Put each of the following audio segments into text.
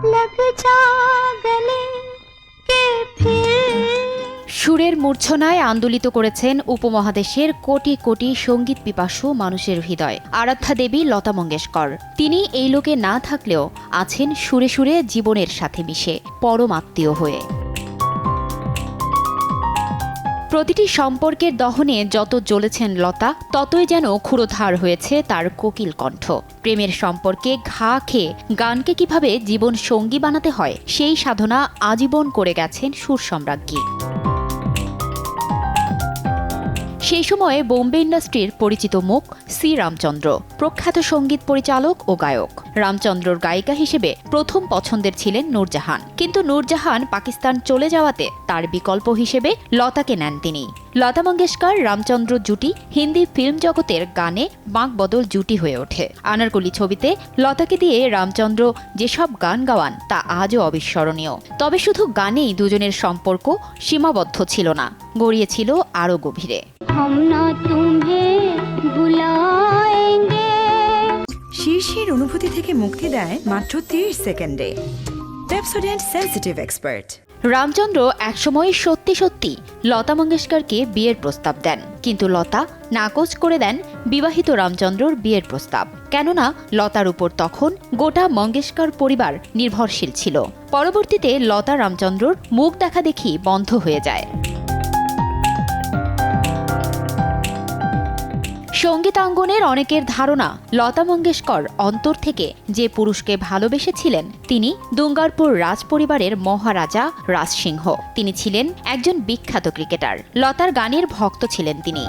लग जा गले के फिर। সুরের মূর্ছনায় আন্দোলিত করেছেন উপমহাদেশের কোটি কোটি সঙ্গীত পিপাসু মানুষের হৃদয় আরাধ্যা দেবী লতা মঙ্গেশকর। তিনি এই লোকে না থাকলেও আছেন সুরে সুরে জীবনের সাথে মিশে, পরম আত্মীয় হয়ে। প্রতিটি সম্পর্কের দহনে যত জ্বলেছেন লতা, ততই যেন ক্ষুরোধার হয়েছে তার কোকিল কণ্ঠ। প্রেমের সম্পর্কে ঘা খেয়ে গানকে কিভাবে জীবন সঙ্গী বানাতে হয়, সেই সাধনা আজীবন করে গেছেন সুর সম্রাজ্ঞী। সেই সময়ে বোম্বে ইন্ডাস্ট্রির পরিচিত মুখ সি রামচন্দ্র, প্রখ্যাত সঙ্গীত পরিচালক ও গায়ক। রামচন্দ্রর গায়িকা হিসেবে প্রথম পছন্দের ছিলেন নূরজাহান, কিন্তু নূরজাহান পাকিস্তান চলে যাওয়াতে তার বিকল্প হিসেবে লতাকে নেন তিনি। লতা মঙ্গেশকর রামচন্দ্র জুটি হিন্দি ফিল্ম জগতের গানে বাঁকবদল জুটি হয়ে ওঠে। আনারকলি ছবিতে লতাকে দিয়ে রামচন্দ্র যেসব গান গাওয়ান তা আজও অবিস্মরণীয়। তবে শুধু গানেই দুজনের সম্পর্ক সীমাবদ্ধ ছিল না, গড়িয়েছিল আরও গভীরে। শীর্ষের অনুভূতি থেকে মুক্তি দেয় মাত্র 30 সেকেন্ডে। Pepsodent sensitive expert. রামচন্দ্র একসময় সত্যি সত্যি লতা মঙ্গেশকরকে বিয়ের প্রস্তাব দেন, কিন্তু লতা নাকচ করে দেন বিবাহিত রামচন্দ্রর বিয়ের প্রস্তাব। কেননা লতার উপর তখন গোটা মঙ্গেশকর পরিবার নির্ভরশীল ছিল। পরবর্তীতে লতা রামচন্দ্রর মুখ দেখা দেখি বন্ধ হয়ে যায়। সঙ্গীতাঙ্গনের অনেকের ধারণা লতা মঙ্গেশকর অন্তর থেকে যে পুরুষকে ভালোবেসেছিলেন তিনি দুঙ্গারপুর রাজ পরিবারের মহারাজা রাজ সিংহ। তিনি ছিলেন একজন বিখ্যাত ক্রিকেটার। লতার গানের ভক্ত ছিলেন তিনি।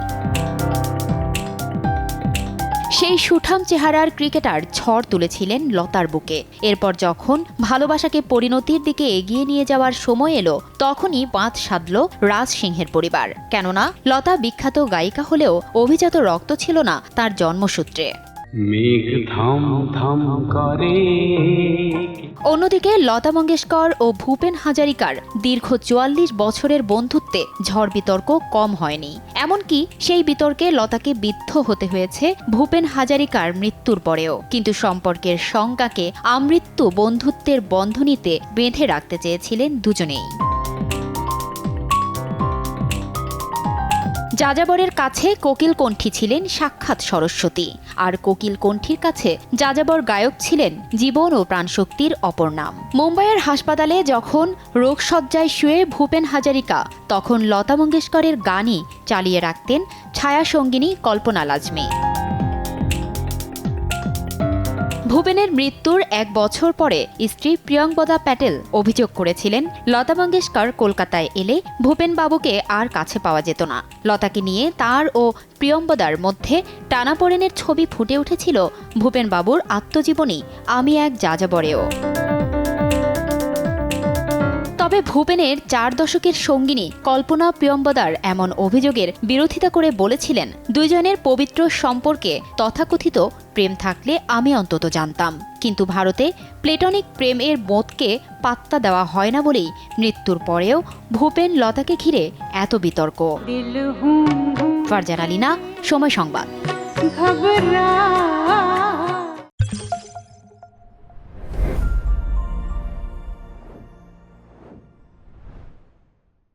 সেই সুঠাম চেহারার ক্রিকেটার ঝড় তুলেছিলেন লতার বুকে। এরপর যখন ভালোবাসাকে পরিণতির দিকে এগিয়ে নিয়ে যাওয়ার সময় এলো, তখনই বাঁধ সাধল রাজ সিংহের পরিবার। কেননা লতা বিখ্যাত গায়িকা হলেও অভিজাত রক্ত ছিল না তার জন্মসূত্রে। অন্যদিকে লতা মঙ্গেশকর ও ভূপেন হাজারিকার দীর্ঘ ৪৪ বছরের বন্ধুত্বে ঝড় বিতর্ক কম হয়নি। এমনকি সেই বিতর্কে লতাকে বিদ্ধ হতে হয়েছে ভূপেন হাজারিকার মৃত্যুর পরেও। কিন্তু সম্পর্কের সংজ্ঞাকে আমৃত্যু বন্ধুত্বের বন্ধনীতে বেঁধে রাখতে চেয়েছিলেন দুজনেই। যাযাবরের কাছে কোকিল কণ্ঠী ছিলেন সাক্ষাৎ সরস্বতী, আর কোকিল কণ্ঠীর কাছে যাযাবর গায়ক ছিলেন জীবন ও প্রাণশক্তির অপর নাম। মুম্বাইয়ের হাসপাতালে যখন রোগশয্যায় শুয়ে ভূপেন হাজারিকা, তখন লতা মঙ্গেশকরের গানই চালিয়ে রাখতেন ছায়া সঙ্গিনী কল্পনা লাজমি। ভূপেনের মৃত্যুর ১ বছর পরে স্ত্রী প্রিয়ঙ্বদা প্যাটেল অভিযোগ করেছিলেন লতা মঙ্গেশকর কলকাতায় এলে ভূপেন বাবুকে আর কাছে পাওয়া যেত না। লতাকে নিয়ে তার ও প্রিয়ঙ্বদার মধ্যে টানাপোড়েনের ছবি ফুটে উঠেছিল ভূপেন বাবুর আত্মজীবনী আমি এক যাযাবরেও। তবে ভূপেনের ৪ দশকের সঙ্গিনী কল্পনা প্রিয়ঙ্বদার এমন অভিযোগের বিরোধিতা করে বলেছিলেন, দুইজনের পবিত্র সম্পর্কে তথাকথিত প্রেম থাকলে আমি অন্তত জানতাম, কিন্তু ভারতে প্লেটনিক প্রেমের বোধকে পাত্তা দেওয়া হয় না বলেই মৃত্যুর পরেও ভূপেন লতাকে ঘিরে এত বিতর্ক। ফারজানা লিনা, সময় সংবাদ।